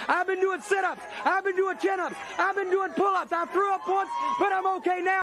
I've been doing sit-ups. I've been doing chin-ups. I've been doing pull-ups. I threw up once, but I'm okay now.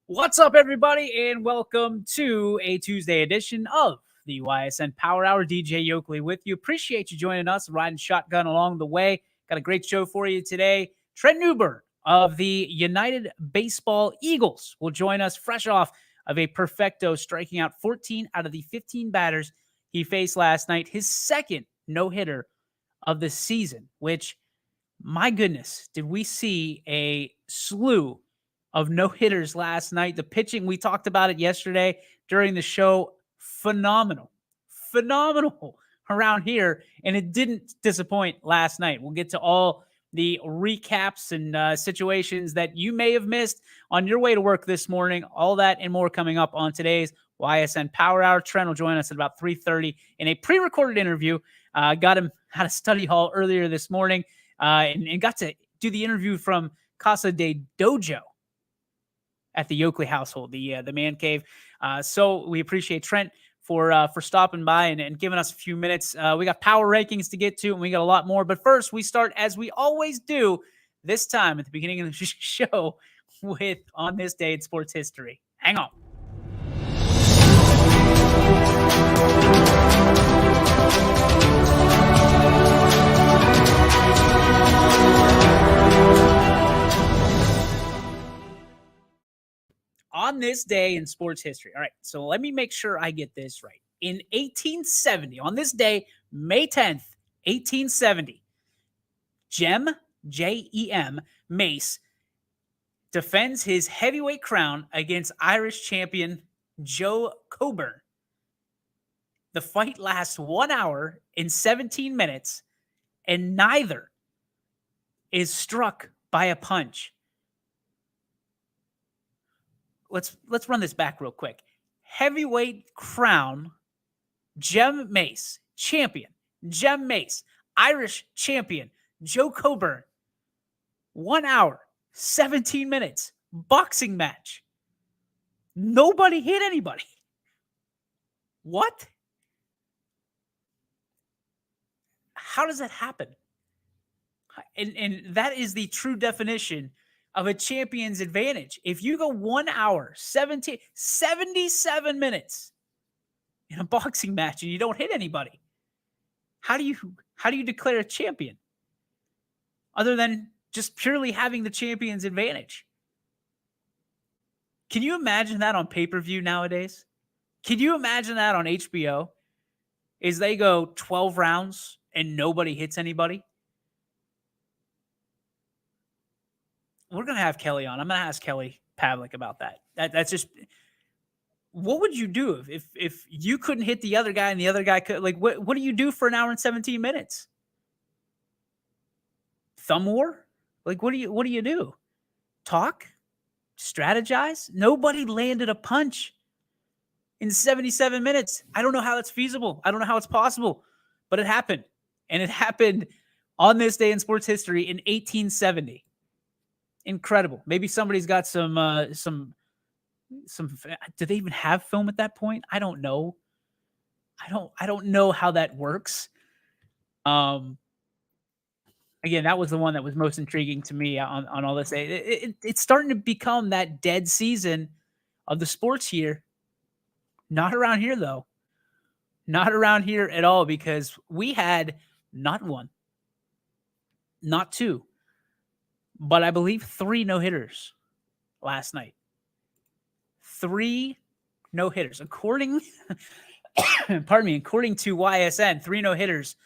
What's up, everybody, and welcome to a Tuesday edition of the Ysn Power Hour. DJ Yoakley with you. Appreciate you joining us, riding shotgun along the way. Got a great show for you today. Trent Neuber of the United Baseball Eagles will join us fresh off of a perfecto, striking out 14 out of the 15 batters he faced last night. His second no-hitter of the season, which, my goodness, did we see a slew of no-hitters last night. The pitching, we talked about it yesterday during the show. Phenomenal around here, and it didn't disappoint last night. We'll get to all the recaps and situations that you may have missed on your way to work this morning. All that and more coming up on today's Ysn Power Hour. Trent will join us at about 3:30 in a pre-recorded interview. Got him out of study hall earlier this morning and got to do the interview from Casa de Dojo at the Yoakley household, the man cave. So we appreciate Trent for stopping by and giving us a few minutes. We got power rankings to get to, and we got a lot more. But first, we start, as we always do, this time at the beginning of the show with On This Day in Sports History. Hang on. On this day in sports history. All right, so let me make sure I get this right. In 1870, on this day, May 10th, 1870, Jem, Jem, Mace defends his heavyweight crown against Irish champion Joe Coburn. The fight lasts 1 hour and 17 minutes, and neither is struck by a punch. Let's run this back real quick. Heavyweight crown, Jem Mace, champion. Jem Mace, Irish champion. Joe Coburn, 1 hour, 17 minutes, boxing match. Nobody hit anybody. What? How does that happen? And that is the true definition of a champion's advantage. If you go 1 hour, 77 minutes in a boxing match and you don't hit anybody, how do you declare a champion? Other than just purely having the champion's advantage. Can you imagine that on pay-per-view nowadays? Can you imagine that on HBO? Is they go 12 rounds and nobody hits anybody? We're going to have Kelly on. I'm going to ask Kelly Pavlik about that. That's just, what would you do if you couldn't hit the other guy and the other guy could? Like, what do you do for 1 hour and 17 minutes? Thumb war? Like, what do you do? Talk? Strategize? Nobody landed a punch in 77 minutes. I don't know how that's feasible. I don't know how it's possible, but it happened. And it happened on this day in sports history in 1870. Incredible. Maybe somebody's got some. Do they even have film at that point? I don't know. I don't know how that works. Again, that was the one that was most intriguing to me on all this. It's starting to become that dead season of the sports year. Not around here, though. Not around here at all, because we had not one, not two, but I believe 3 no-hitters last night. 3 no-hitters. According to YSN, 3 no-hitters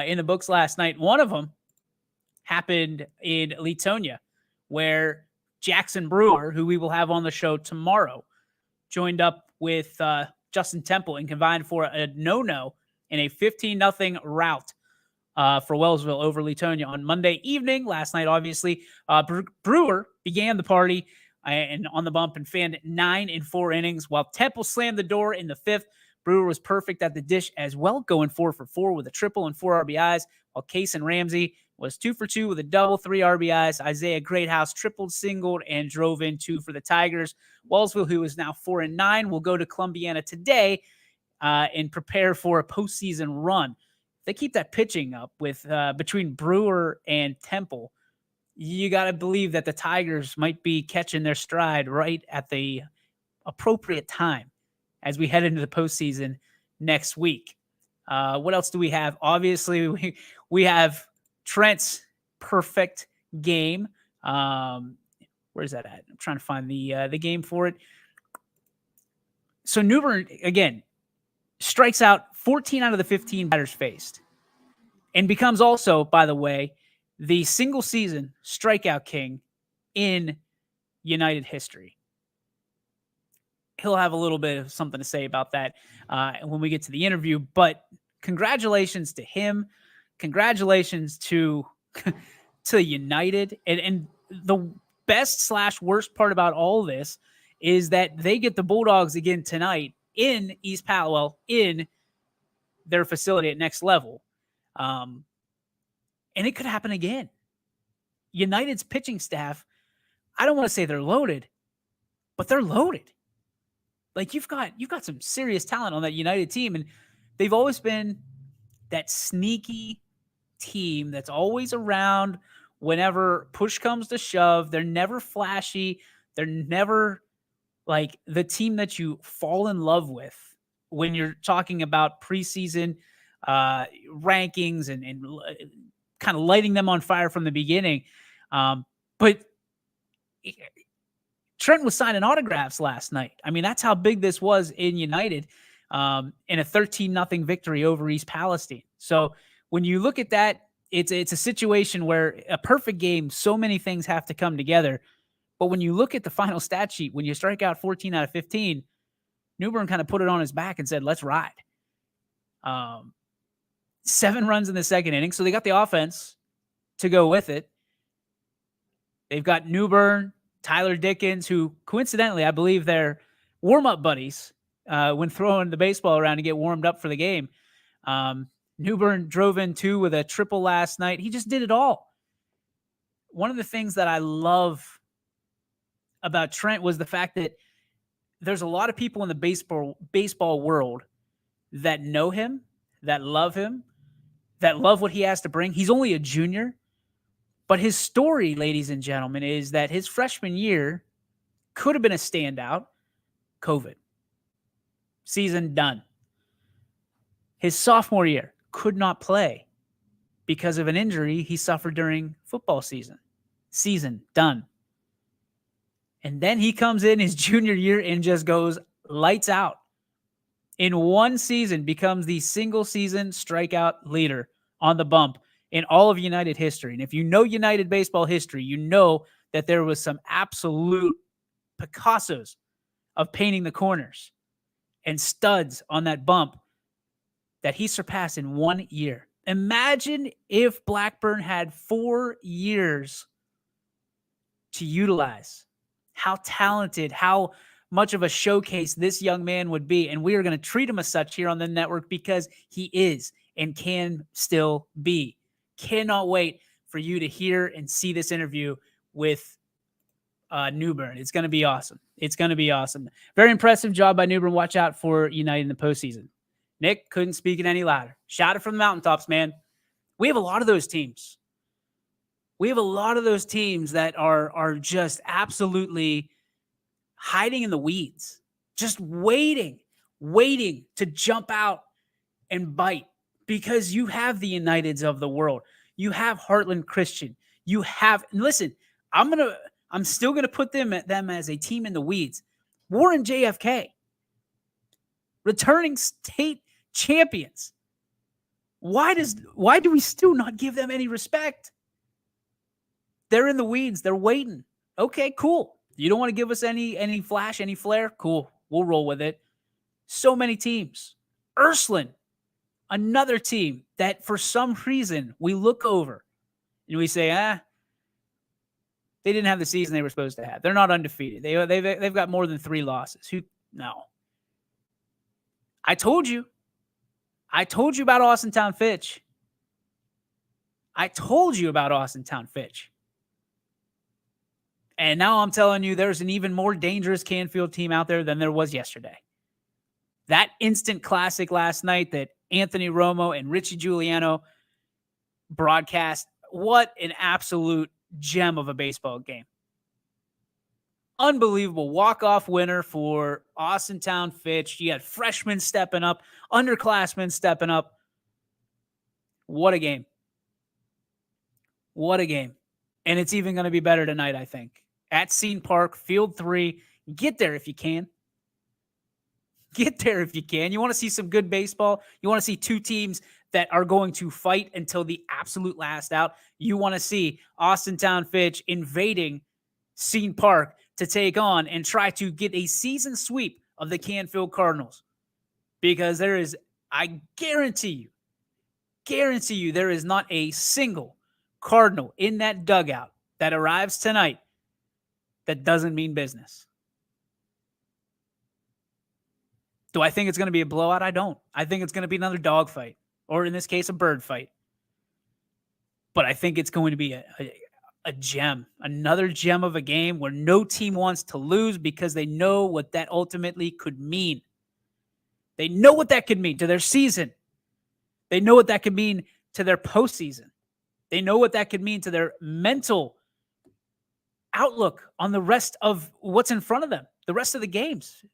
in the books last night. One of them happened in Leetonia, where Jackson Brewer, who we will have on the show tomorrow, joined up with Justin Temple and combined for a no-no in a 15-0 rout for Wellsville over Leetonia on Monday evening. Last night, obviously, Brewer began the party and on the bump and fanned 9 in 4 innings, while Temple slammed the door in the 5th. Brewer was perfect at the dish as well, going 4 for 4 with a triple and 4 RBIs, while Kason Ramsey was 2 for 2 with a double, 3 RBIs. Isaiah Greathouse tripled, singled, and drove in 2 for the Tigers. Wellsville, who is now 4-9, will go to Columbiana today and prepare for a postseason run. If they keep that pitching up with between Brewer and Temple, you got to believe that the Tigers might be catching their stride right at the appropriate time as we head into the postseason next week. What else do we have? Obviously, we have Trent's perfect game. Where's that at? I'm trying to find the game for it. So Newbern, again, strikes out 14 out of the 15 batters faced and becomes also, by the way, the single season strikeout king in United history. He'll have a little bit of something to say about that when we get to the interview, but congratulations to him. Congratulations to United. And the best / worst part about all this is that they get the Bulldogs again tonight in East Powell, in their facility at Next Level. And it could happen again. United's pitching staff, I don't want to say they're loaded, but they're loaded. Like you've got some serious talent on that United team, and they've always been that sneaky team that's always around whenever push comes to shove. They're never flashy. They're never like the team that you fall in love with when you're talking about preseason rankings and kind of lighting them on fire from the beginning. But Trent was signing autographs last night. I mean, that's how big this was in United in a 13-0 victory over East Palestine. So when you look at that, it's a situation where a perfect game, so many things have to come together. But when you look at the final stat sheet, when you strike out 14 out of 15, Newbern kind of put it on his back and said, let's ride. 7 runs in the second inning. So they got the offense to go with it. They've got Newbern, Tyler Dickens, who coincidentally, I believe they're warm-up buddies when throwing the baseball around to get warmed up for the game. Newbern drove in 2 with a triple last night. He just did it all. One of the things that I love about Trent was the fact that there's a lot of people in the baseball world that know him, that love what he has to bring. He's only a junior, but his story, ladies and gentlemen, is that his freshman year could have been a standout. COVID. Season done. His sophomore year could not play because of an injury he suffered during football season. Season done. And then he comes in his junior year and just goes lights out. In one season, becomes the single season strikeout leader on the bump in all of United history. And if you know United baseball history, you know that there was some absolute Picassos of painting the corners and studs on that bump that he surpassed in 1 year. Imagine if Blackburn had 4 years to utilize how talented, how much of a showcase this young man would be. And we are going to treat him as such here on the network because he is and can still be. Cannot wait for you to hear and see this interview with Newbern. It's going to be awesome. It's going to be awesome. Very impressive job by Newbern. Watch out for United in the postseason. Nick, couldn't speak it any louder. Shout it from the mountaintops, man. We have a lot of those teams. We have a lot of those teams that are just absolutely hiding in the weeds, just waiting to jump out and bite, because you have the Uniteds of the world. You have Heartland Christian. You have, listen, I'm I'm still going to put them as a team in the weeds. Warren JFK, returning state champions. Why do we still not give them any respect? They're in the weeds. They're waiting. Okay, cool. You don't want to give us any flash, any flair? Cool. We'll roll with it. So many teams. Ursuline, another team that for some reason we look over and we say, they didn't have the season they were supposed to have. They're not undefeated. They've got more than 3 losses. No. I told you about Austintown Fitch. And now I'm telling you, there's an even more dangerous Canfield team out there than there was yesterday. That instant classic last night that Anthony Romo and Richie Giuliano broadcast, what an absolute gem of a baseball game. Unbelievable walk-off winner for Austintown Fitch. You had freshmen stepping up, underclassmen stepping up. What a game. What a game. And it's even going to be better tonight, I think. At Ysn Park, Field 3. Get there if you can. Get there if you can. You want to see some good baseball? You want to see 2 teams that are going to fight until the absolute last out? You want to see Austintown Fitch invading Ysn Park to take on and try to get a season sweep of the Canfield Cardinals. Because there is, I guarantee you, there is not a single Cardinal in that dugout that arrives tonight that doesn't mean business. Do I think it's going to be a blowout? I don't. I think it's going to be another dogfight, or in this case, a bird fight. But I think it's going to be a gem, another gem of a game where no team wants to lose because they know what that ultimately could mean. They know what that could mean to their season. They know what that could mean to their postseason. They know what that could mean to their mental outlook on the rest of what's in front of them, the rest of the games.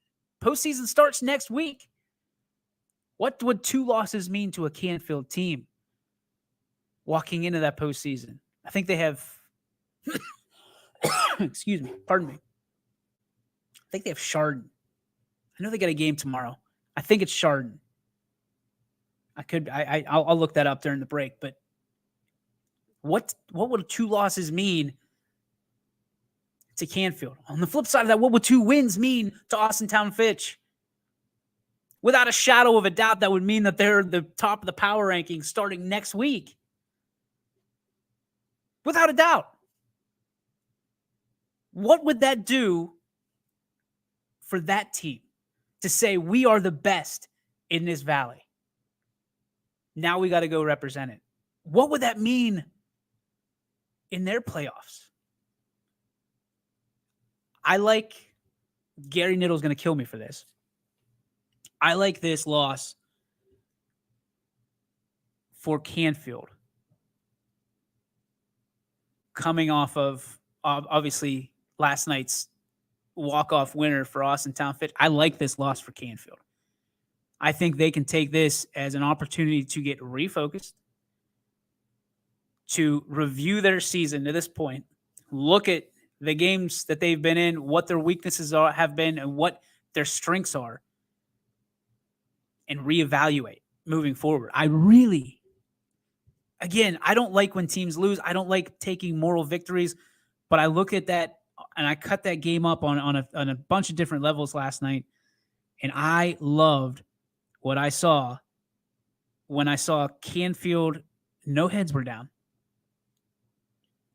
Postseason starts next week. What would 2 losses mean to a Canfield team walking into that postseason? I think they have, excuse me, pardon me. I think they have Chardon. I know they got a game tomorrow. I think it's Chardon. I'll look that up during the break, but what would 2 losses mean to Canfield? On the flip side of that, what would 2 wins mean to Austintown Fitch? Without a shadow of a doubt, that would mean that they're the top of the power rankings starting next week. Without a doubt. What would that do for that team to say we are the best in this valley? Now we got to go represent it. What would that mean in their playoffs? Gary Niddle's going to kill me for this. I like this loss for Canfield coming off of obviously last night's walk-off winner for Austintown Fitch. I like this loss for Canfield. I think they can take this as an opportunity to get refocused, to review their season to this point, look at the games that they've been in, what their weaknesses have been, and what their strengths are, and reevaluate moving forward. I don't like when teams lose. I don't like taking moral victories, but I look at that and I cut that game up on a bunch of different levels last night, and I loved what I saw when I saw Canfield. No heads were down.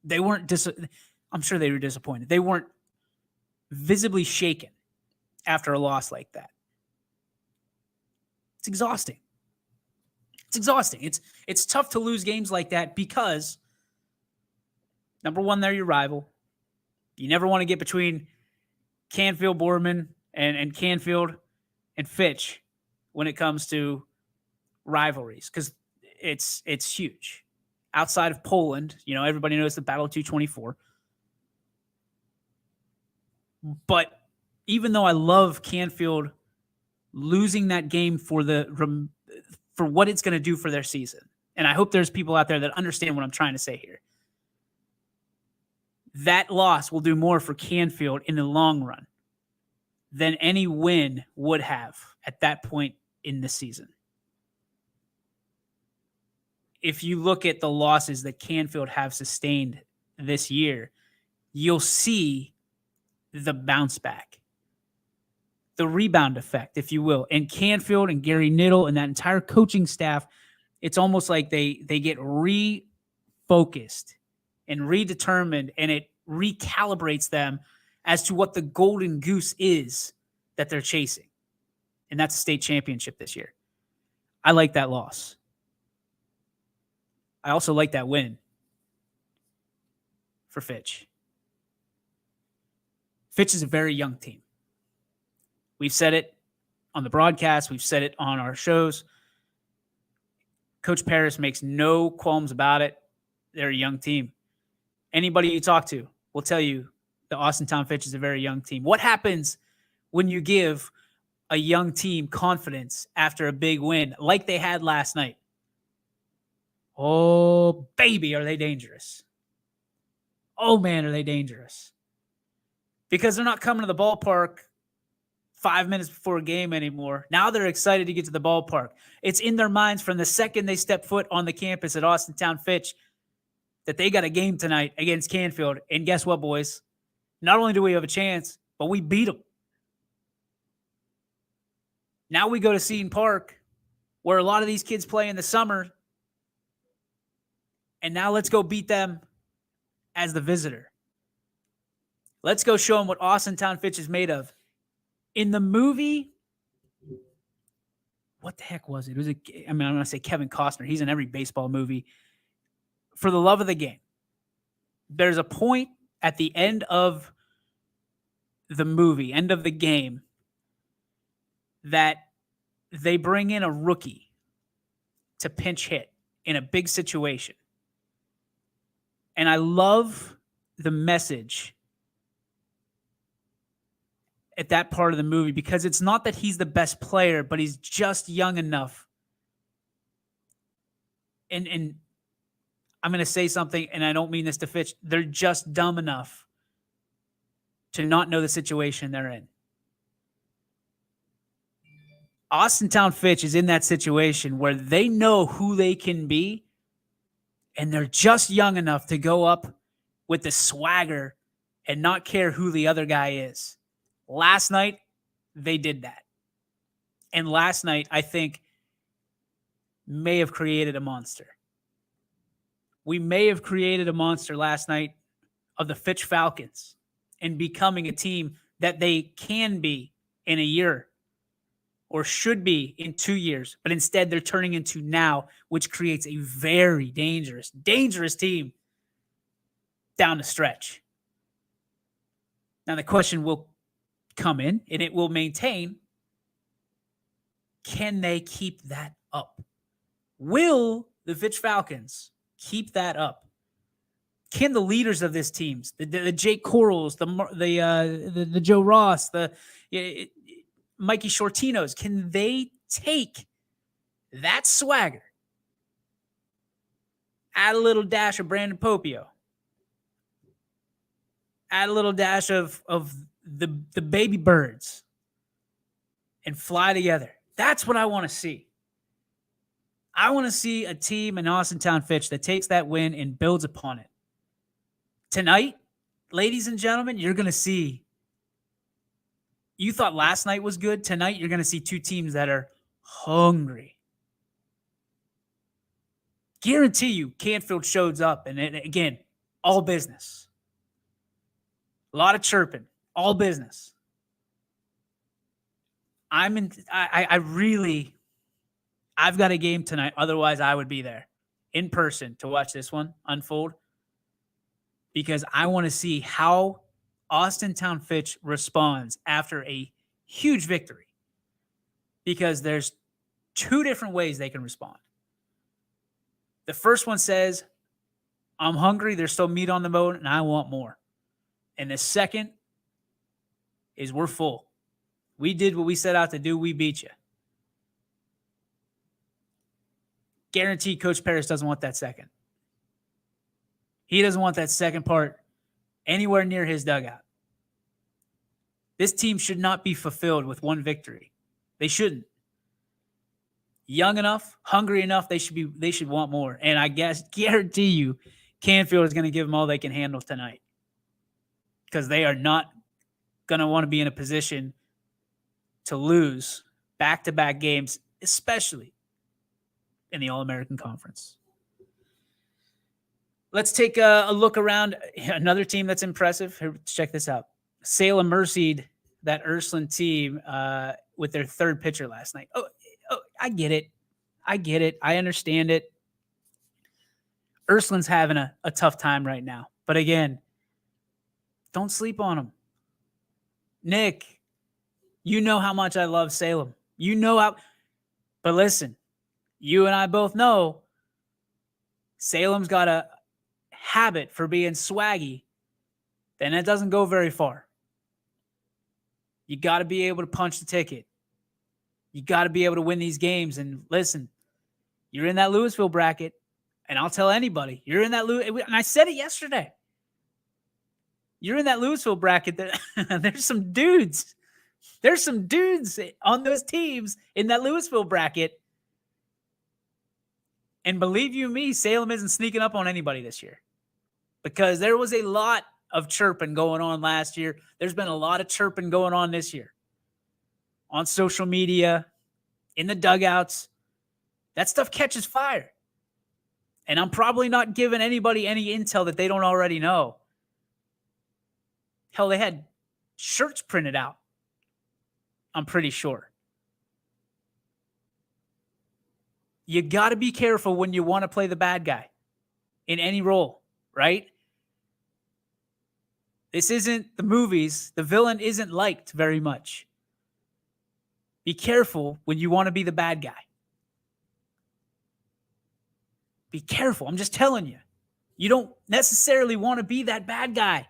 They weren't I'm sure they were disappointed. They weren't visibly shaken after a loss like that. It's exhausting. It's tough to lose games like that because, number one, they're your rival. You never want to get between Canfield, Boardman, and Canfield and Fitch when it comes to rivalries because it's huge. Outside of Poland, everybody knows the Battle of 224. But even though I love Canfield losing that game for what it's going to do for their season, and I hope there's people out there that understand what I'm trying to say here. that loss will do more for Canfield in the long run than any win would have at that point in the season. If you look at the losses that Canfield have sustained this year, you'll see the bounce back, the rebound effect, if you will. And Canfield and Gary Niddle and that entire coaching staff, it's almost like they get refocused and redetermined, and it recalibrates them as to what the golden goose is that they're chasing. And that's a state championship this year. I like that loss. I also like that win for Fitch. Fitch is a very young team. We've said it on the broadcast. We've said it on our shows. Coach Paris makes no qualms about it. They're a young team. Anybody you talk to will tell you the Austintown Fitch is a very young team. What happens when you give a young team confidence after a big win like they had last night? Oh, baby, are they dangerous. Oh, man, are they dangerous. Because they're not coming to the ballpark 5 minutes before a game anymore. Now they're excited to get to the ballpark. It's in their minds from the second they step foot on the campus at Austintown Fitch that they got a game tonight against Canfield. And guess what, boys? Not only do we have a chance, but we beat them. Now we go to Seton Park, where a lot of these kids play in the summer. And now let's go beat them as the visitor. Let's go show them what Austintown Fitch is made of. In the movie, what the heck was it? I'm going to say Kevin Costner. He's in every baseball movie. For the love of the game, there's a point at the end of the movie, end of the game, that they bring in a rookie to pinch hit in a big situation. And I love the message at that part of the movie, because it's not that he's the best player, but he's just young enough. And I'm going to say something, and I don't mean this to Fitch. They're just dumb enough to not know the situation they're in. Austintown Fitch is in that situation where they know who they can be, and they're just young enough to go up with the swagger and not care who the other guy is. Last night, they did that. And last night, I think, may have created a monster. We may have created a monster last night of the Fitch Falcons and becoming a team that they can be in a year or should be in 2 years. But instead, they're turning into now, which creates a very dangerous team down the stretch. Now, the question will come in, and it will maintain, can they keep that up? Will the Fitch Falcons keep that up? Can the leaders of this teams, the Jake Corals, the Joe Ross, the Mikey Shortinos, can they take that swagger, add a little dash of Brandon Popio, add a little dash of the baby birds, and fly together? That's what I want to see. I want to see a team in Austintown Fitch that takes that win and builds upon it. Tonight, ladies and gentlemen, you're going to see. You thought last night was good. Tonight, you're going to see two teams that are hungry. Guarantee you, Canfield shows up, and again, all business. A lot of chirping, all business. I've got a game tonight. Otherwise, I would be there in person to watch this one unfold, because I want to see how Austintown Fitch responds after a huge victory, because there's two different ways they can respond. The first one says, I'm hungry, there's still meat on the bone, and I want more. And the second is, we're full. We did what we set out to do. We beat you. Guaranteed Coach Paris doesn't want that second. He doesn't want that second part anywhere near his dugout. This team should not be fulfilled with one victory. They shouldn't. Young enough, hungry enough, they should want more. And I guarantee you, Canfield is going to give them all they can handle tonight. Because they are not going to want to be in a position to lose back-to-back games, especially in the All-American Conference. Let's take a look around another team that's impressive. Here, check this out. Salem mercied that Ursuline team with their third pitcher last night. Oh, I get it. I understand it. Ursuline's having a tough time right now. But again, don't sleep on them. Nick, you know how much I love Salem. You know how. But listen, you and I both know Salem's got a habit for being swaggy. Then it doesn't go very far. You got to be able to punch the ticket. You got to be able to win these games. And listen, you're in that Louisville bracket, and I'll tell anybody, you're in that and I said it yesterday. You're in that Louisville bracket. There's some dudes. There's some dudes on those teams in that Louisville bracket. And believe you me, Salem isn't sneaking up on anybody this year. Because there was a lot of chirping going on last year. There's been a lot of chirping going on this year. On social media, in the dugouts. That stuff catches fire. And I'm probably not giving anybody any intel that they don't already know. Hell, they had shirts printed out. I'm pretty sure. You got to be careful when you want to play the bad guy in any role, right? This isn't the movies. The villain isn't liked very much. Be careful when you want to be the bad guy. Be careful. I'm just telling you. You don't necessarily want to be that bad guy.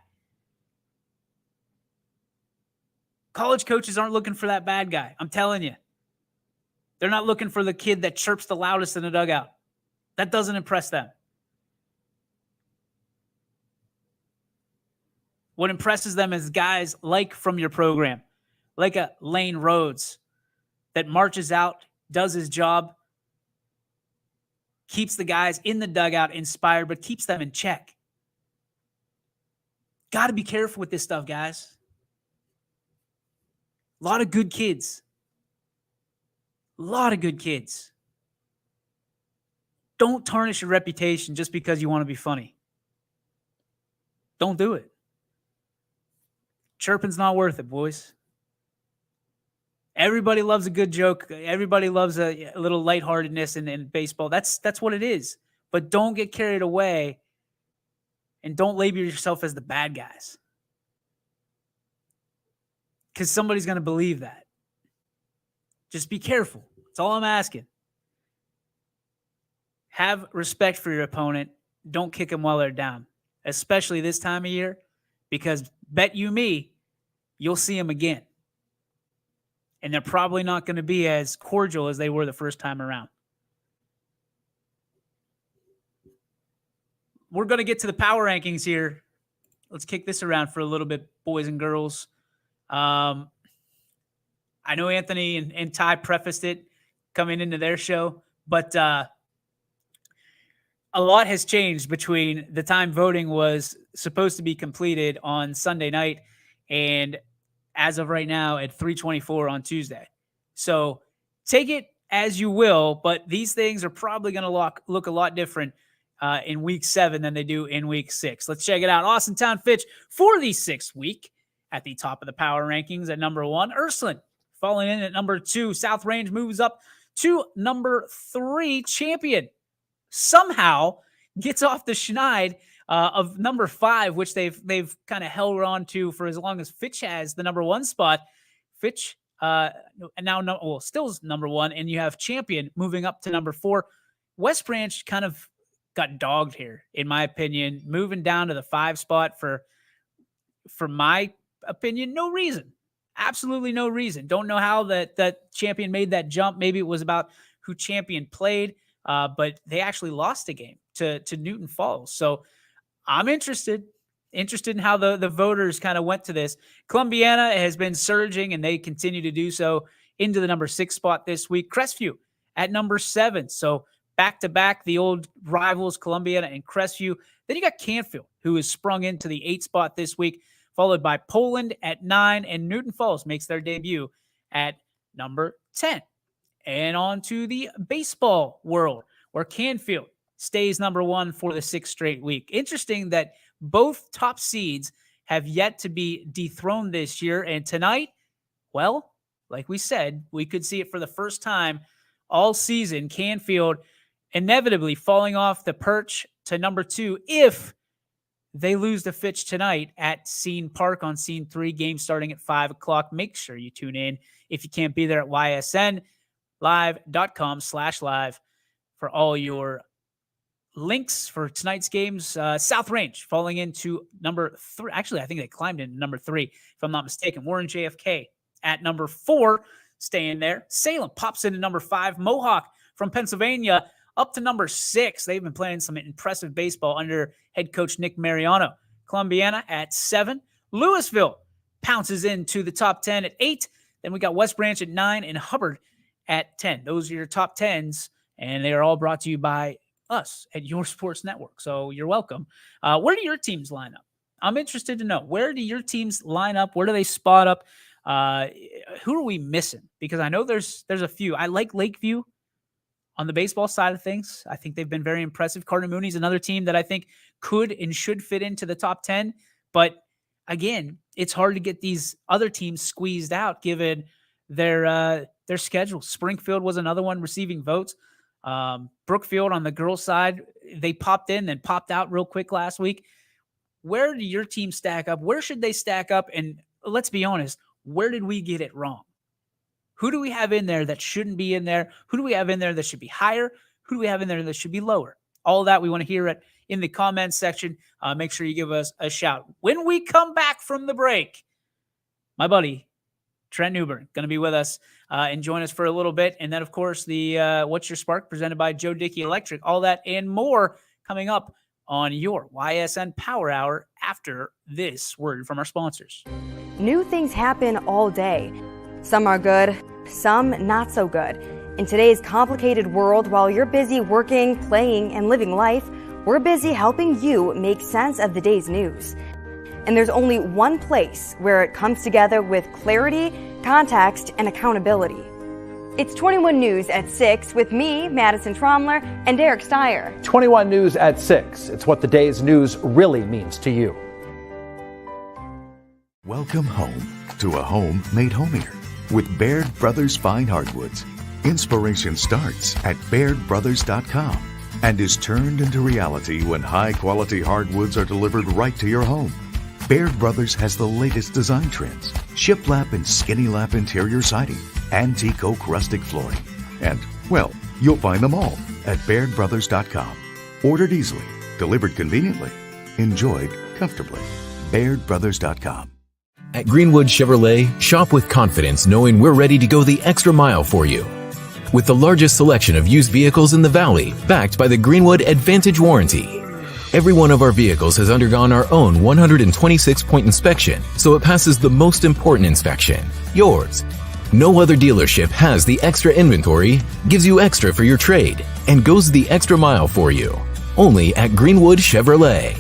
College coaches aren't looking for that bad guy. I'm telling you. They're not looking for the kid that chirps the loudest in the dugout. That doesn't impress them. What impresses them is guys like from your program, like a Lane Rhodes that marches out, does his job, keeps the guys in the dugout inspired, but keeps them in check. Got to be careful with this stuff, guys. A lot of good kids. A lot of good kids. Don't tarnish your reputation just because you want to be funny. Don't do it. Chirping's not worth it, boys. Everybody loves a good joke. Everybody loves a little lightheartedness in baseball. That's what it is. But don't get carried away and don't label yourself as the bad guys. Because somebody's going to believe that. Just be careful. That's all I'm asking. Have respect for your opponent. Don't kick them while they're down, especially this time of year, because bet you me, you'll see them again. And they're probably not going to be as cordial as they were the first time around. We're going to get to the power rankings here. Let's kick this around for a little bit, boys and girls. I know Anthony and Ty prefaced it coming into their show, but a lot has changed between the time voting was supposed to be completed on Sunday night and as of right now at 3:24 on Tuesday. So take it as you will, but these things are probably going to look a lot different in week 7 than they do in week 6. Let's check it out. Austintown Fitch for the 6th week at the top of the power rankings at number 1. Ursuline falling in at number 2. South Range moves up to number 3. Champion somehow gets off the schneid of number 5, which they've kind of held on to for as long as Fitch has the number 1 spot. Fitch still is number 1, and you have Champion moving up to number 4. West Branch kind of got dogged here, in my opinion, moving down to the 5 spot for my opinion, no reason. Absolutely no reason. Don't know how that Champion made that jump. Maybe it was about who Champion played, but they actually lost a game to Newton Falls. So I'm interested. interested in how the voters kind of went to this. Columbiana has been surging, and they continue to do so into the number 6 spot this week. Crestview at number 7. So back-to-back, the old rivals, Columbiana and Crestview. Then you got Canfield, who has sprung into the 8 spot this week, followed by Poland at 9, and Newton Falls makes their debut at number 10. And on to the baseball world, where Canfield stays number 1 for the 6th straight week. Interesting that both top seeds have yet to be dethroned this year. And tonight, well, like we said, we could see it for the first time all season. Canfield inevitably falling off the perch to number 2 if they lose the Fitch tonight at Scene Park on Scene 3, game starting at 5 o'clock. Make sure you tune in if you can't be there at ysnlive.com/live for all your links for tonight's games. South Range falling into number 3. Actually, I think they climbed into number 3, if I'm not mistaken. Warren JFK at number 4, staying there. Salem pops into number 5. Mohawk from Pennsylvania up to number 6. They've been playing some impressive baseball under head coach Nick Mariano. Columbiana at 7. Louisville pounces into the top 10 at 8. Then we got West Branch at 9 and Hubbard at 10. Those are your top 10s, and they are all brought to you by us at Your Sports Network. So you're welcome. Where do your teams line up? I'm interested to know, where do your teams line up? Where do they spot up? Who are we missing? Because I know there's a few. I like Lakeview on the baseball side of things. I think they've been very impressive. Carter Mooney's another team that I think could and should fit into the top 10. But again, it's hard to get these other teams squeezed out given their schedule. Springfield was another one receiving votes. Brookfield on the girls' side, they popped in and popped out real quick last week. Where do your team stack up? Where should they stack up? And let's be honest, where did we get it wrong? Who do we have in there that shouldn't be in there? Who do we have in there that should be higher? Who do we have in there that should be lower? All that we want to hear it in the comments section. Make sure you give us a shout. When we come back from the break, my buddy Trent Newbern going to be with us and join us for a little bit. And then, of course, the What's Your Spark presented by Joe Dickey Electric. All that and more coming up on your Ysn Power Hour after this word from our sponsors. New things happen all day. Some are good, some not so good. In today's complicated world, while you're busy working, playing, and living life, we're busy helping you make sense of the day's news. And there's only one place where it comes together with clarity, context, and accountability. It's 21 News at 6 with me, Madison Tromler, and Derek Steyer. 21 News at 6. It's what the day's news really means to you. Welcome home to a home made homier with Baird Brothers Fine Hardwoods. Inspiration starts at BairdBrothers.com and is turned into reality when high-quality hardwoods are delivered right to your home. Baird Brothers has the latest design trends, shiplap and skinny lap interior siding, antique oak rustic flooring. And, well, you'll find them all at BairdBrothers.com. Ordered easily, delivered conveniently, enjoyed comfortably. BairdBrothers.com. At Greenwood Chevrolet, shop with confidence knowing we're ready to go the extra mile for you. With the largest selection of used vehicles in the Valley, backed by the Greenwood Advantage Warranty. Every one of our vehicles has undergone our own 126-point inspection, so it passes the most important inspection, yours. No other dealership has the extra inventory, gives you extra for your trade, and goes the extra mile for you. Only at Greenwood Chevrolet.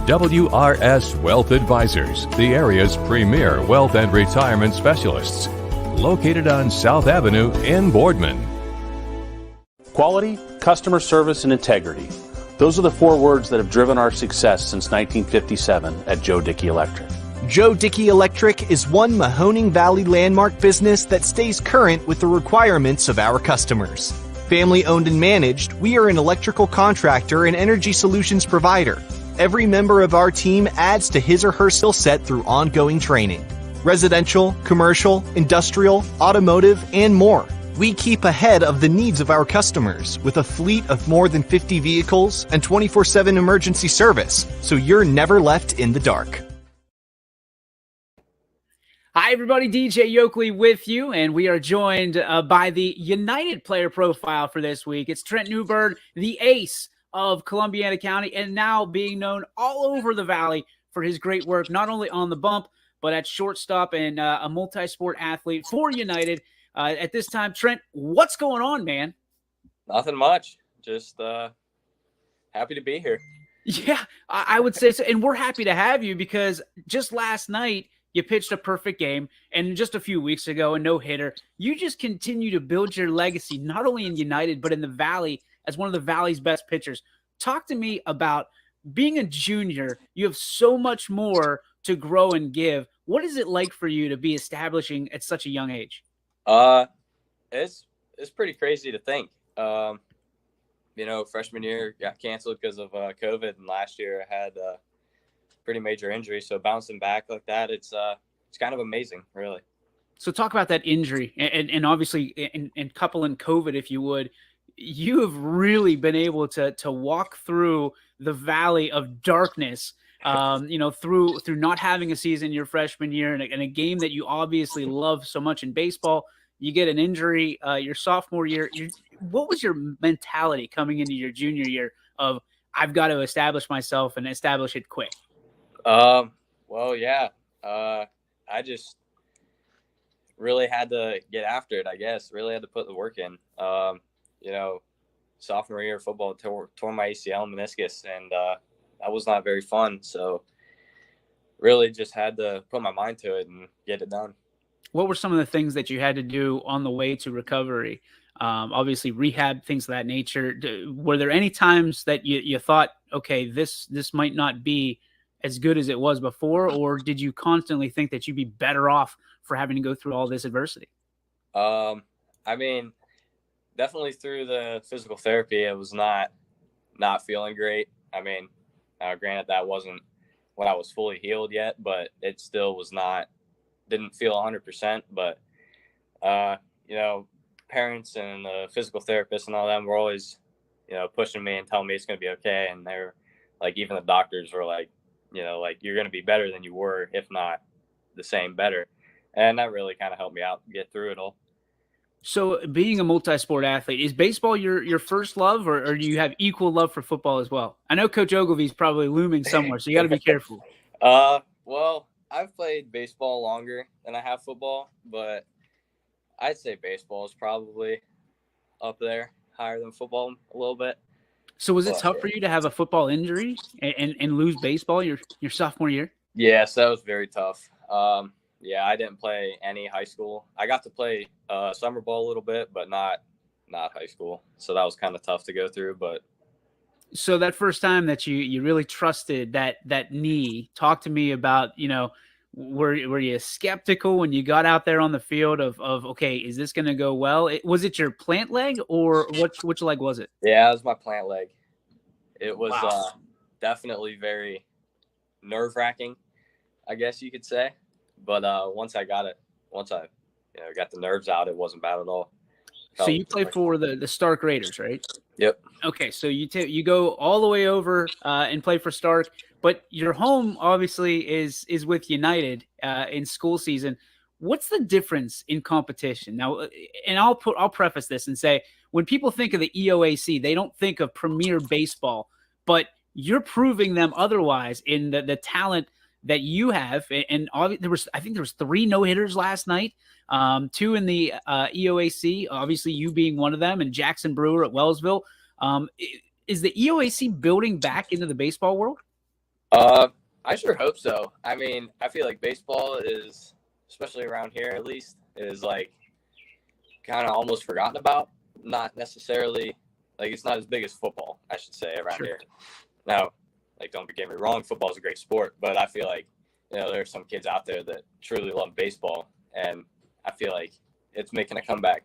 WRS Wealth Advisors, the area's premier wealth and retirement specialists. Located on South Avenue in Boardman. Quality, customer service, and integrity. Those are the 4 words that have driven our success since 1957 at Joe Dickey Electric. Joe Dickey Electric is one Mahoning Valley landmark business that stays current with the requirements of our customers. Family owned and managed, we are an electrical contractor and energy solutions provider. Every member of our team adds to his or her skill set through ongoing training. Residential, commercial, industrial, automotive, and more. We keep ahead of the needs of our customers with a fleet of more than 50 vehicles and 24/7 emergency service, so you're never left in the dark. Hi, everybody. DJ Yoakley with you, and we are joined by the United player profile for this week. It's Trent Newbern, the ace of Columbiana County, and now being known all over the Valley for his great work, not only on the bump, but at shortstop, and a multi-sport athlete for United. At this time, Trent, what's going on, man? Nothing much. Just happy to be here. Yeah, I would say so. And we're happy to have you because just last night, you pitched a perfect game. And just a few weeks ago, a no-hitter. You just continue to build your legacy, not only in United, but in the Valley as one of the Valley's best pitchers. Talk to me about being a junior. You have so much more to grow and give. What is it like for you to be establishing at such a young age? It's pretty crazy to think. Freshman year got canceled because of COVID, and last year I had a pretty major injury. So bouncing back like that, it's kind of amazing, really. So talk about that injury, and obviously, and coupling COVID, if you would, you have really been able to walk through the valley of darkness. Through not having a season your freshman year, and a game that you obviously love so much in baseball. You get an injury your sophomore year. What was your mentality coming into your junior year of, I've got to establish myself and establish it quick? I just really had to get after it, I guess. Really had to put the work in. Sophomore year of football, tore my ACL and meniscus, and that was not very fun. So really just had to put my mind to it and get it done. What were some of the things that you had to do on the way to recovery? Obviously rehab, things of that nature. Were there any times that you thought, okay, this might not be as good as it was before, or did you constantly think that you'd be better off for having to go through all this adversity? Definitely through the physical therapy, it was not feeling great. Granted, that wasn't when I was fully healed yet, but it still didn't feel 100%. But, parents and the physical therapists and all them were always, pushing me and telling me it's going to be okay. And they're like, even the doctors were like, you're going to be better than you were, if not the same, better. And that really kind of helped me out get through it all. So being a multi-sport athlete, is baseball your first love, or do you have equal love for football as well? I know Coach Ogilvy's probably looming somewhere, so you got to be careful. Well, I've played baseball longer than I have football, but I'd say baseball is probably up there, higher than football a little bit. So was it tough for you to have a football injury and lose baseball your sophomore year? Yes, that was very tough. I didn't play any high school. I got to play summer ball a little bit, but not high school. So that was kind of tough to go through. But so that first time that you really trusted that knee, talk to me about, were you skeptical when you got out there on the field of okay, is this going to go well? Was it your plant leg, or which leg was it? Yeah, it was my plant leg. It was definitely very nerve-wracking, I guess you could say. But once I got the nerves out, it wasn't bad at all. So you play for the Stark Raiders, right? Yep. Okay, so you go all the way over and play for Stark, but your home obviously is with United in school season. What's the difference in competition now? And I'll preface this and say, when people think of the EOAC, they don't think of Premier Baseball, but you're proving them otherwise in the talent that you have. And I think there was 3 no-hitters last night, 2 in the EOAC, obviously you being one of them, and Jackson Brewer at Wellsville. Is the EOAC building back into the baseball world? I sure hope so. I feel like baseball is, especially around here at least, is like kind of almost forgotten about. Not necessarily, like, it's not as big as football, I should say, around here. Now, don't get me wrong, football is a great sport, but I feel like, there are some kids out there that truly love baseball, and I feel like it's making a comeback.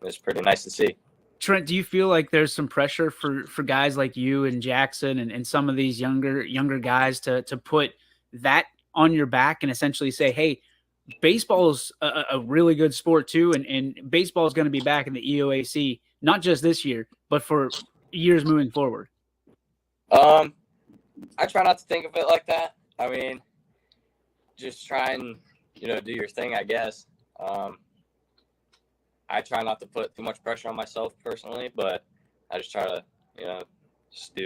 It's pretty nice to see. Trent, do you feel like there's some pressure for guys like you and Jackson and some of these younger guys to put that on your back and essentially say, hey, baseball is a really good sport too, and baseball is going to be back in the EOAC, not just this year, but for years moving forward? I try not to think of it like that. Just try and, do your thing, I guess. I try not to put too much pressure on myself personally, but I just try to, just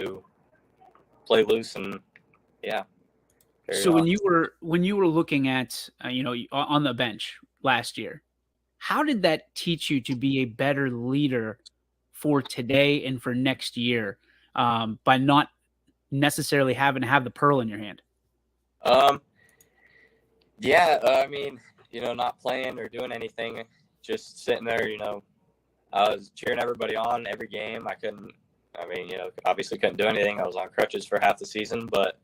play loose and So when you were looking at on the bench last year, how did that teach you to be a better leader for today and for next year, by not necessarily having to have the pearl in your hand? I mean, not playing or doing anything, just sitting there, I was cheering everybody on every game. Obviously couldn't do anything. I was on crutches for half the season, but,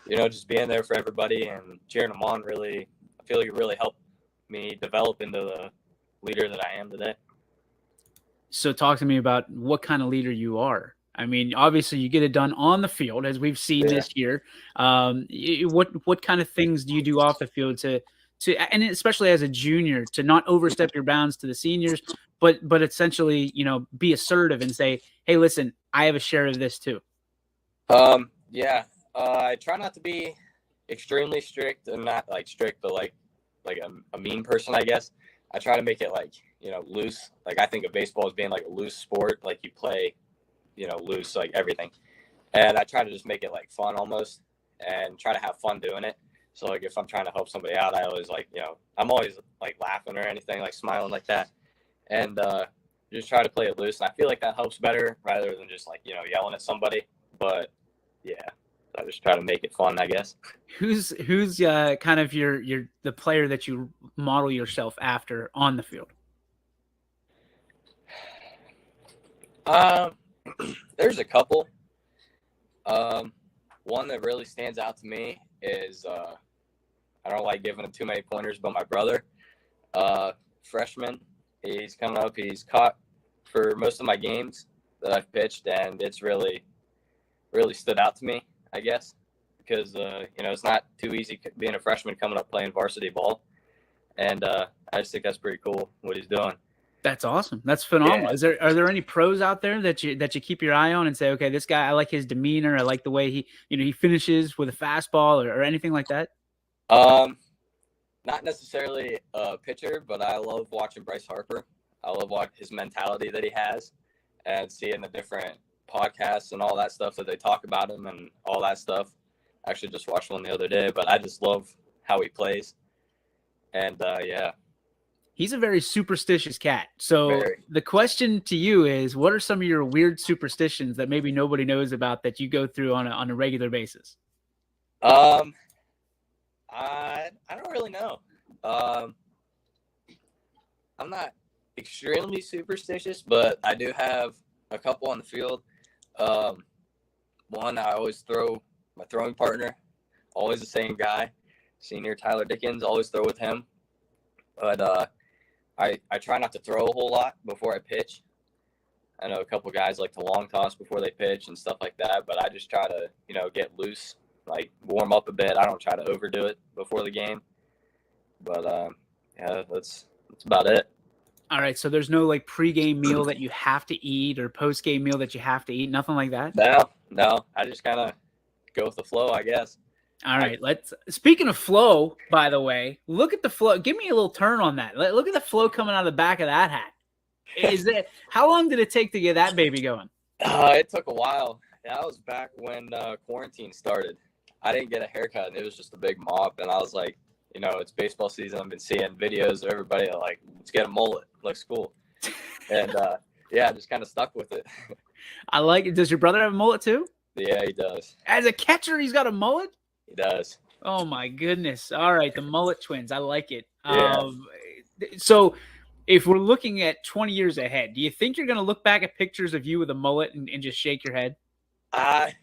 just being there for everybody and cheering them on I feel like it really helped me develop into the leader that I am today. So talk to me about what kind of leader you are. I mean, obviously you get it done on the field, as we've seen this year. What kind of things do you do off the field to, and especially as a junior, to not overstep your bounds to the seniors, but essentially, be assertive and say, hey, listen, I have a share of this too. I try not to be extremely strict, and not like strict, but like a mean person, I guess. I try to make it loose. Like, I think of baseball as being like a loose sport. Like, you play, loose, like everything. And I try to just make it like fun almost, and try to have fun doing it. So like, if I'm trying to help somebody out, I always I'm always like laughing or anything, like smiling like that. And just try to play it loose. And I feel like that helps better rather than just yelling at somebody. But I just try to make it fun, I guess. Who's kind of the player that you model yourself after on the field? There's a couple. One that really stands out to me is I don't like giving him too many pointers, but my brother, freshman, he's coming up. He's caught for most of my games that I've pitched, and it's really stood out to me, I guess, because it's not too easy being a freshman coming up playing varsity ball, and I just think that's pretty cool what he's doing. That's awesome. That's phenomenal. Yeah. Are there any pros out there that you keep your eye on and say, okay, this guy, I like his demeanor, I like the way he finishes with a fastball or anything like that? Not necessarily a pitcher, but I love watching Bryce Harper. I love his mentality that he has, and seeing the different podcasts and all that stuff that they talk about him and all that stuff. I actually just watched one the other day, but I just love how he plays. And he's a very superstitious cat. So the question to you is, what are some of your weird superstitions that maybe nobody knows about that you go through on a regular basis? I don't really know. I'm not extremely superstitious, but I do have a couple on the field. One, I always throw my throwing partner, always the same guy, senior Tyler Dickens, always throw with him. But I try not to throw a whole lot before I pitch. I know a couple guys like to long toss before they pitch and stuff like that, but I just try to, get loose, like warm up a bit. I don't try to overdo it before the game. But that's about it. All right, so there's no like pregame meal that you have to eat or postgame meal that you have to eat, nothing like that? No. I just kind of go with the flow, I guess. All right, speaking of flow, by the way, look at the flow. Give me a little turn on that. Look at the flow coming out of the back of that hat. How long did it take to get that baby going? It took a while. That was back when quarantine started. I didn't get a haircut, and it was just a big mop, and I was like, it's baseball season. I've been seeing videos of everybody like, let's get a mullet. Looks cool. And I just kind of stuck with it. I like it. Does your brother have a mullet too? Yeah, he does. As a catcher, he's got a mullet? He does. Oh my goodness. All right. The mullet twins. I like it. Yeah. So if we're looking at 20 years ahead, do you think you're going to look back at pictures of you with a mullet and just shake your head? I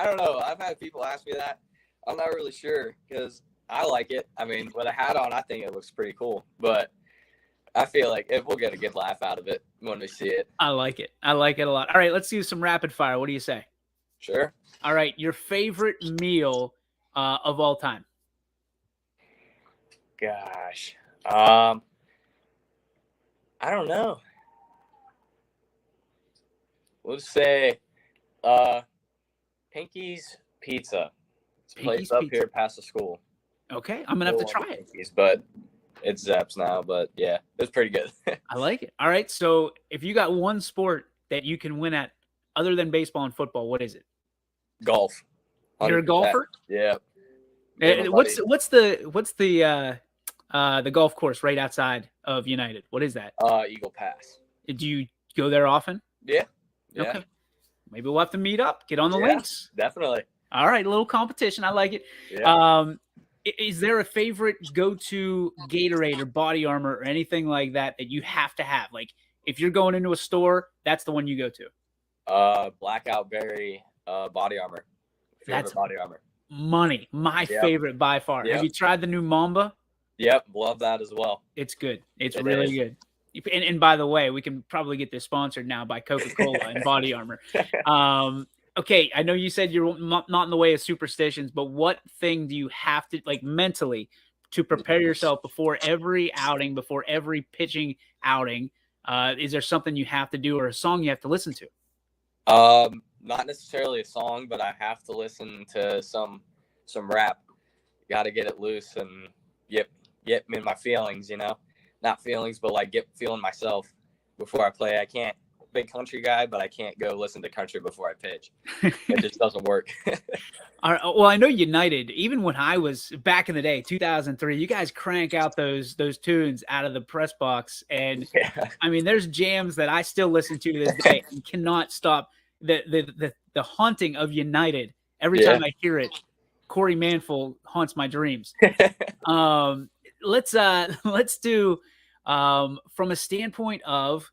don't know. I've had people ask me that. I'm not really sure because I like it. I mean, with a hat on, I think it looks pretty cool, but I feel like we'll get a good laugh out of it when we see it. I like it. I like it a lot. All right. Let's do some rapid fire. What do you say? Sure. All right. Your favorite meal of all time? Gosh. I don't know. We'll just say Pinky's Pizza. It's a place up here past the school. Okay. I'm going to have to try it. But it's Zapp's now. But, yeah, it's pretty good. I like it. All right. So if you got one sport that you can win at other than baseball and football, what is it? Golf. You're a golfer? Yeah. What's the golf course right outside of United? What is that? Eagle Pass. Do you go there often? Yeah. Okay. Maybe we'll have to meet up. Get on the links. Definitely. All right, a little competition. I like it. Yeah. Is there a favorite go-to Gatorade or body armor or anything like that that you have to have? Like, if you're going into a store, that's the one you go to. Blackout Berry body armor. Favorite body armor. Money. My favorite by far. Yep. Have you tried the new Mamba? Yep, love that as well. It's good. It's really good. And by the way, we can probably get this sponsored now by Coca-Cola and body armor. Okay, I know you said you're not in the way of superstitions, but what thing do you have to, like, mentally to prepare yourself before every outing, before every pitching outing? Is there something you have to do or a song you have to listen to? Not necessarily a song, but I have to listen to some rap. Got to get it loose and get me in my feelings, you know? Not feelings, but like feeling myself before I play. I can't. Big country guy, but I can't go listen to country before I pitch. It just doesn't work. All right, well, I know United, even when I was back in the day, 2003, you guys crank out those tunes out of the press box. And I mean, there's jams that I still listen to this day and cannot stop the haunting of United. Every time I hear it, Corey Manful haunts my dreams. Let's do from a standpoint of,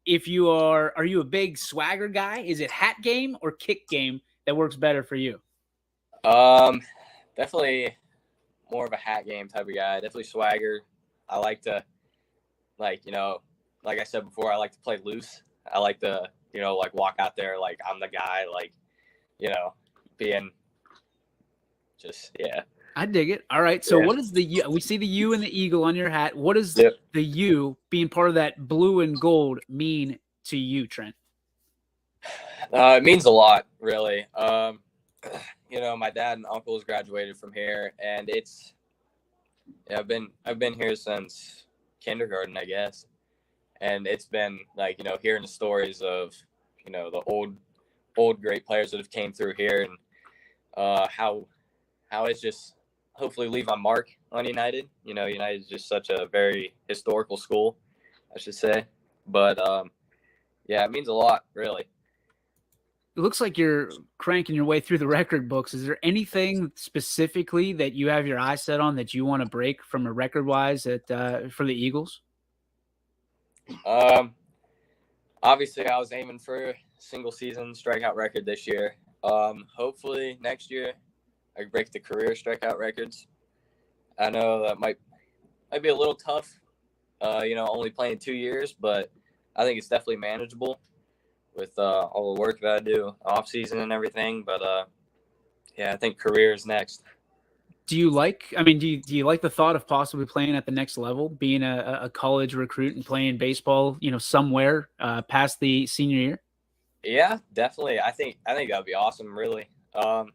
if you are you a big swagger guy? Is it hat game or kick game that works better for you? Definitely more of a hat game type of guy. Definitely swagger. I like to, like I said before, I like to play loose. I like to, like walk out there like I'm the guy, like, being just, I dig it. All right. So what is the U? We see the U and the eagle on your hat. What does the U, being part of that blue and gold, mean to you, Trent? It means a lot, really. My dad and uncles graduated from here, and I've been here since kindergarten, I guess. And it's been like, hearing the stories of, the old great players that have came through here, and how it's just hopefully leave a mark on United. United is just such a very historical school, I should say. But it means a lot, really. It looks like you're cranking your way through the record books. Is there anything specifically that you have your eyes set on that you want to break from a record wise for the Eagles? Obviously I was aiming for a single season strikeout record this year. Hopefully next year I break the career strikeout records. I know that might be a little tough, only playing 2 years, but I think it's definitely manageable with all the work that I do off season and everything. But I think career is next. Do you like the thought of possibly playing at the next level, being a college recruit and playing baseball, somewhere past the senior year? Yeah, definitely. I think that'd be awesome, really. Our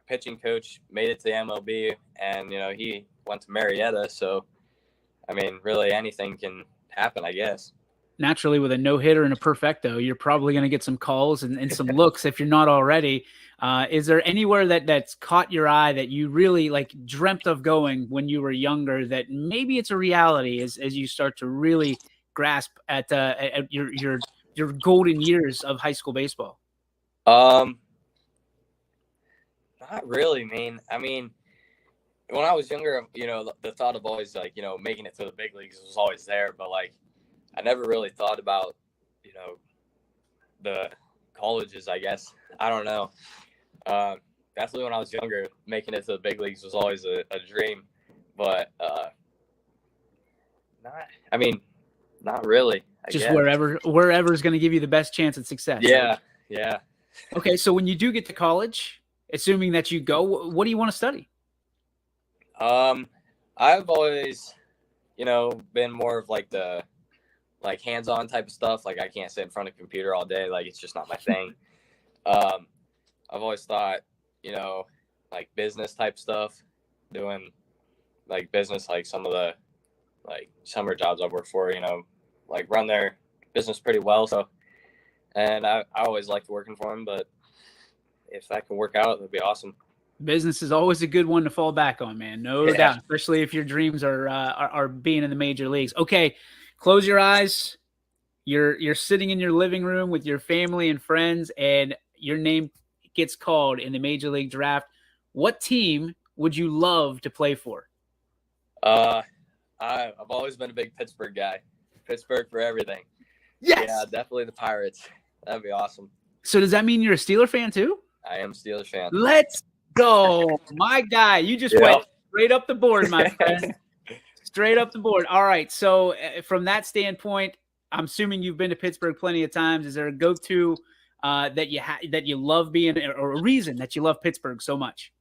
pitching coach made it to the MLB, and, he went to Marietta. So, I mean, really anything can happen, I guess. Naturally, with a no-hitter and a perfecto, you're probably going to get some calls and some looks if you're not already. Is there anywhere that's caught your eye that you really dreamt of going when you were younger that maybe it's a reality as you start to really grasp at your golden years of high school baseball? Not really, man. I mean, when I was younger, the thought of always making it to the big leagues was always there, but I never really thought about, the colleges, I guess. I don't know. Definitely when I was younger, making it to the big leagues was always a dream, but not really. I Just guess. wherever is going to give you the best chance at success. Yeah. Okay, so when you do get to college, assuming that you go, what do you want to study? I've always, been more of the hands-on type of stuff. I can't sit in front of a computer all day. It's just not my thing. I've always thought, business type stuff, doing business, some of the summer jobs I've worked for, run their business pretty well. So and I always liked working for him. But if that can work out, that'd be awesome. Business is always a good one to fall back on, man. No doubt, especially if your dreams are being in the major leagues. Okay, close your eyes. You're sitting in your living room with your family and friends, and your name gets called in the major league draft. What team would you love to play for? I've always been a big Pittsburgh guy. Pittsburgh for everything. Yes. Yeah, definitely the Pirates. That'd be awesome. So does that mean you're a Steeler fan too? I am a Steelers fan. Let's go, my guy. You just went straight up the board, my friend. Straight up the board. All right. So from that standpoint, I'm assuming you've been to Pittsburgh plenty of times. Is there a go-to that you love being, or a reason that you love Pittsburgh so much?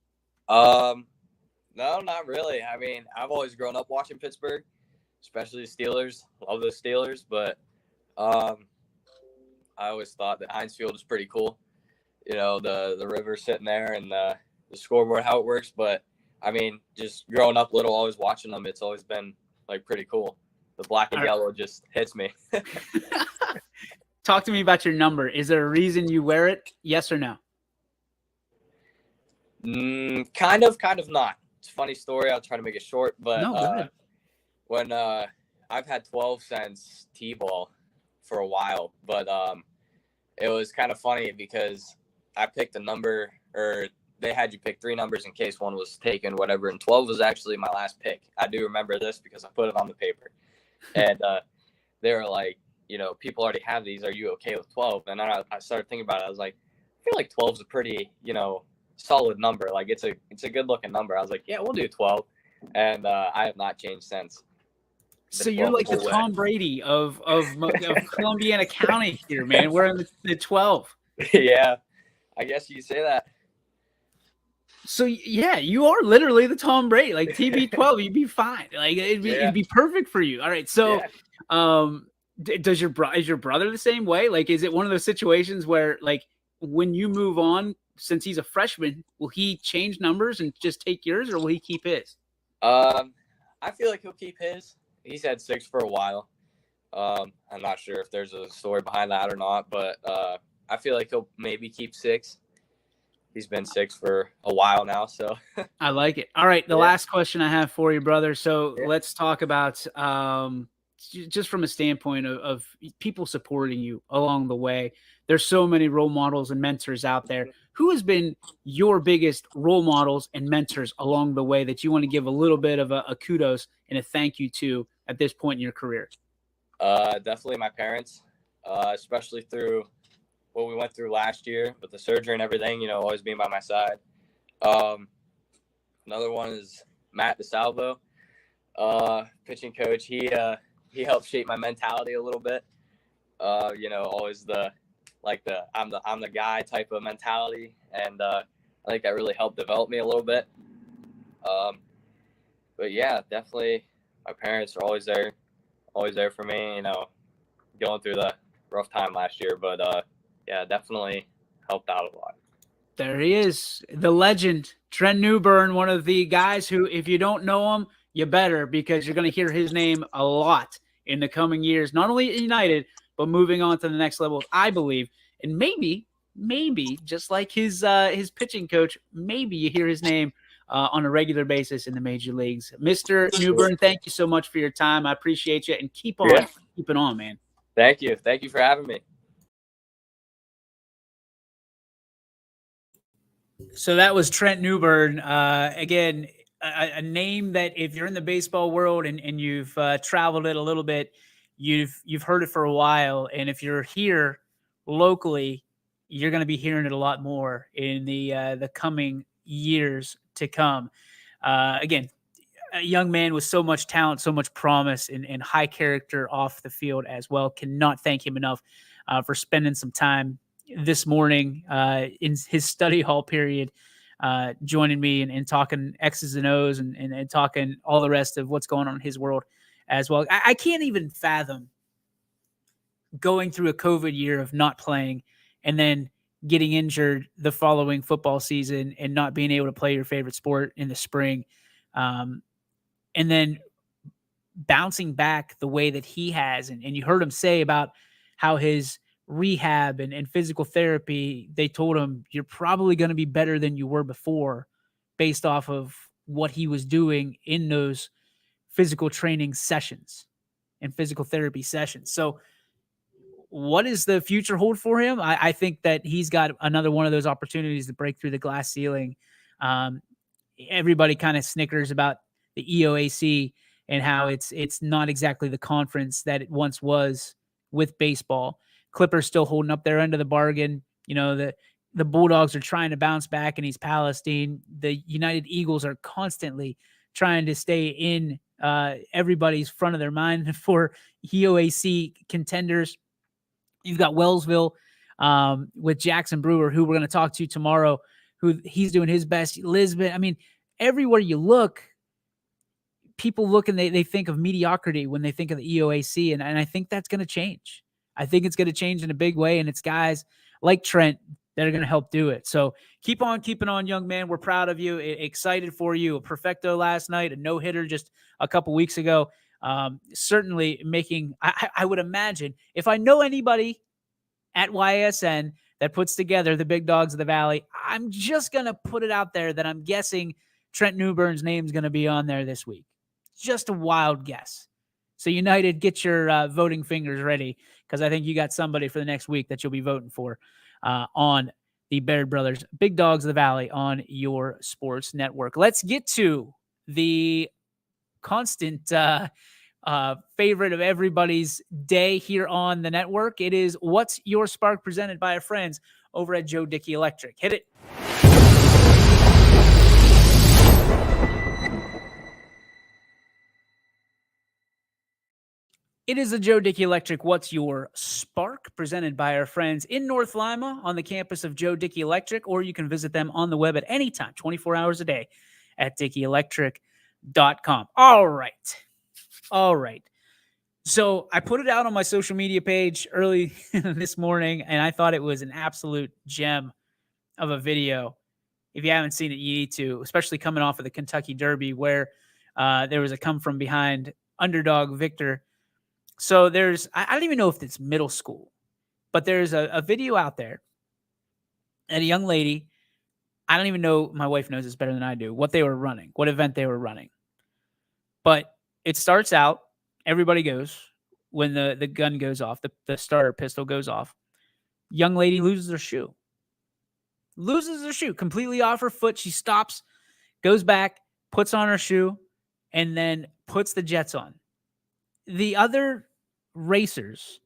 No, not really. I mean, I've always grown up watching Pittsburgh, especially the Steelers. Love the Steelers, but I always thought that Heinz Field was pretty cool. You know, the river sitting there and the scoreboard, how it works. But I mean, just growing up little, always watching them, it's always been like pretty cool. The black and yellow just hits me. Talk to me about your number. Is there a reason you wear it? Yes or no? Kind of not. It's a funny story. I'll try to make it short, but when I've had 12 since T-ball for a while, but it was kind of funny because I picked a number, or they had you pick 3 numbers in case one was taken, whatever, and 12 was actually my last pick. I do remember this because I put it on the paper, and they were like, you know, people already have these. Are you okay with 12? And then I started thinking about it. I was like, I feel like 12 is a pretty, you know, solid number. Like it's a good looking number. I was like, yeah, we'll do 12. And I have not changed since. So you're like the Tom Brady of Columbiana County here, man. We're in the 12. Yeah, I guess you say that. So yeah, you are literally the Tom Brady. Like TB12, you'd be fine. Like it'd be perfect for you. All right. So is your brother the same way? Like, is it one of those situations where, like, when you move on, since he's a freshman, will he change numbers and just take yours, or will he keep his? I feel like he'll keep his. He's had 6 for a while. I'm not sure if there's a story behind that or not, but I feel like he'll maybe keep 6. He's been 6 for a while now, so. I like it. All right, the last question I have for you, brother. So let's talk about just from a standpoint of people supporting you along the way. There's so many role models and mentors out there. Who has been your biggest role models and mentors along the way that you want to give a little bit of a kudos and a thank you to at this point in your career? Definitely my parents, especially through what we went through last year with the surgery and everything, you know, always being by my side. Another one is Matt DeSalvo, pitching coach. He helped shape my mentality a little bit. You know, always I'm the guy type of mentality, and I think that really helped develop me a little bit. But yeah, definitely my parents are always there for me, you know, going through the rough time last year, but yeah, definitely helped out a lot. There he is, the legend, Trent Newbern, one of the guys who, if you don't know him, you better, because you're going to hear his name a lot in the coming years, not only at United, but moving on to the next level, I believe. And maybe just like his pitching coach, maybe you hear his name on a regular basis in the major leagues. Mr. Newbern, thank you so much for your time. I appreciate you, and keep it on, man. Thank you for having me. So that was Trent Newbern. Again, a name that if you're in the baseball world and you've traveled it a little bit, you've heard it for a while. And if you're here locally, you're going to be hearing it a lot more in the coming years to come. Again, a young man with so much talent, so much promise, and high character off the field as well. Cannot thank him enough for spending some time this morning in his study hall period, joining me and talking X's and O's and talking all the rest of what's going on in his world as well. I can't even fathom going through a COVID year of not playing and then getting injured the following football season and not being able to play your favorite sport in the spring. And then bouncing back the way that he has. And you heard him say about how his rehab and physical therapy, they told him, you're probably going to be better than you were before based off of what he was doing in those physical training sessions and physical therapy sessions. So what does the future hold for him? I think that he's got another one of those opportunities to break through the glass ceiling. Everybody kind of snickers about the EOAC and how it's not exactly the conference that it once was with baseball. Clippers still holding up their end of the bargain. You know, the Bulldogs are trying to bounce back in East Palestine. The United Eagles are constantly trying to stay in everybody's front of their mind for EOAC contenders. You've got Wellsville with Jackson Brewer, who we're going to talk to tomorrow, who he's doing his best. Lisbon. I mean, everywhere you look, people look and they think of mediocrity when they think of the EOAC. And I think that's going to change. I think it's going to change in a big way. And it's guys like Trent that are going to help do it. So keep on keeping on, young man. We're proud of you. Excited for you. A perfecto last night, a no-hitter just a couple weeks ago. Certainly making, I would imagine, if I know anybody at YSN that puts together the big dogs of the Valley, I'm just going to put it out there that I'm guessing Trent Newbern's name is going to be on there this week. Just a wild guess. So United, get your voting fingers ready, because I think you got somebody for the next week that you'll be voting for on the Baird Brothers Big Dogs of the Valley on your sports network. Let's get to the constant favorite of everybody's day here on the network. It is What's Your Spark, presented by our friends over at Joe Dickey Electric. Hit it. It is the Joe Dickey Electric What's Your Spark, presented by our friends in North Lima on the campus of Joe Dickey Electric, or you can visit them on the web at any time, 24 hours a day at DickeyElectric.com. All right. So I put it out on my social media page early this morning, and I thought it was an absolute gem of a video. If you haven't seen it, you need to, especially coming off of the Kentucky Derby, where there was a come-from-behind underdog victor. So there's, I don't even know if it's middle school, but there's a video out there, and a young lady, I don't even know, my wife knows this better than I do, what they were running, what event they were running. But it starts out, everybody goes, when the gun goes off, the starter pistol goes off. Young lady loses her shoe. Completely off her foot. She stops, goes back, puts on her shoe, and then puts the Jets on. The other racers,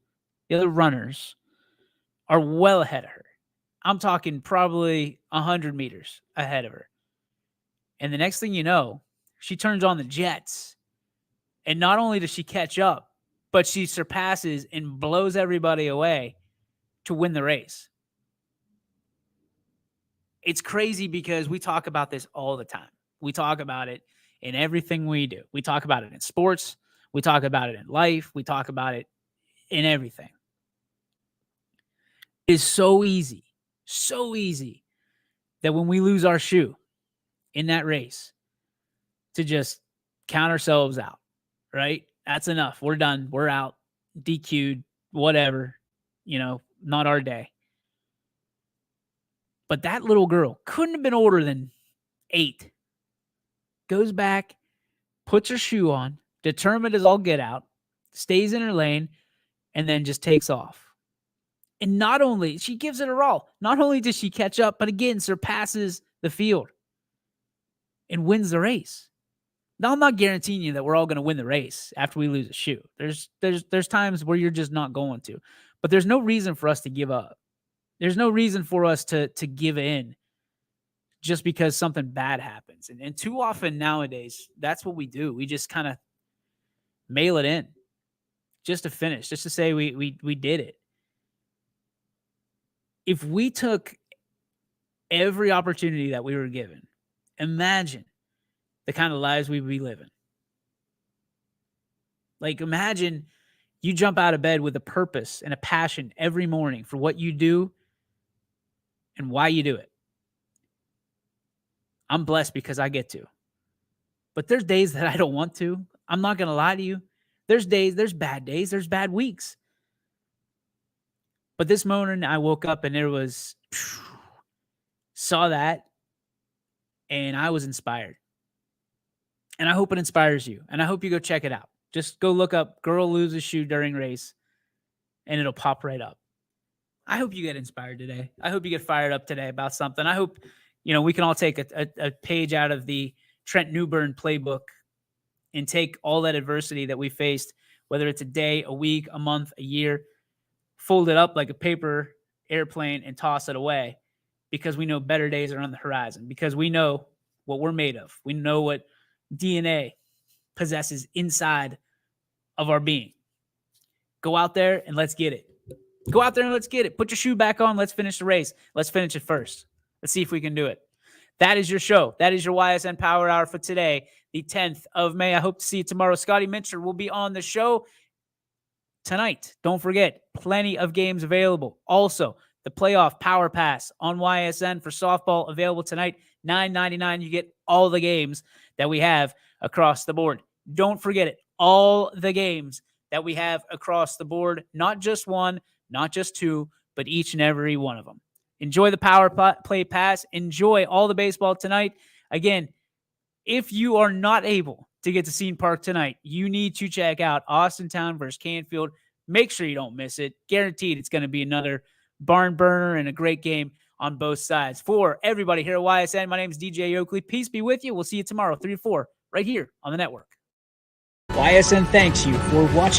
the other runners, are well ahead of her. I'm talking probably 100 meters ahead of her. And the next thing you know, she turns on the Jets. And not only does she catch up, but she surpasses and blows everybody away to win the race. It's crazy because we talk about this all the time. We talk about it in everything we do. We talk about it in sports. We talk about it in life. We talk about it in everything. It's so easy that when we lose our shoe in that race, to just count ourselves out, right? That's enough. We're done. We're out. DQ'd, whatever, not our day. But that little girl couldn't have been older than 8. Goes back, puts her shoe on, determined as all get out, stays in her lane, and then just takes off. And not only, she gives it her all. Not only does she catch up, but again, surpasses the field and wins the race. Now, I'm not guaranteeing you that we're all going to win the race after we lose a shoe. There's times where you're just not going to. But there's no reason for us to give up. There's no reason for us to give in just because something bad happens. And too often nowadays, that's what we do. We just kind of mail it in just to finish, just to say we did it. If we took every opportunity that we were given, imagine the kind of lives we'd be living. Like, imagine you jump out of bed with a purpose and a passion every morning for what you do and why you do it. I'm blessed because I get to. But there's days that I don't want to. I'm not going to lie to you. There's days, there's bad days, there's bad weeks. But this morning I woke up and saw that, and I was inspired. And I hope it inspires you. And I hope you go check it out. Just go look up girl loses shoe during race, and it'll pop right up. I hope you get inspired today. I hope you get fired up today about something. I hope, we can all take a page out of the Trent Newbern playbook and take all that adversity that we faced, whether it's a day, a week, a month, a year, fold it up like a paper airplane and toss it away, because we know better days are on the horizon, because we know what we're made of. We know what DNA possesses inside of our being. Go out there and let's get it. Go out there and let's get it. Put your shoe back on. Let's finish the race. Let's finish it first. Let's see if we can do it. That is your show. That is your YSN Power Hour for today, the 10th of May. I hope to see you tomorrow. Scotty Minster will be on the show tonight. Don't forget, plenty of games available. Also, the playoff Power Pass on YSN for softball available tonight. $9.99. You get all the games that we have across the board. Don't forget it. All the games that we have across the board. Not just one, not just two, but each and every one of them. Enjoy the Power Play Pass. Enjoy all the baseball tonight. Again, if you are not able to get to Scene Park tonight, you need to check out Austintown versus Canfield. Make sure you don't miss it. Guaranteed it's going to be another barn burner and a great game on both sides. For everybody here at YSN, my name is DJ Oakley. Peace be with you. We'll see you tomorrow, 3 to 4, right here on the network. YSN thanks you for watching.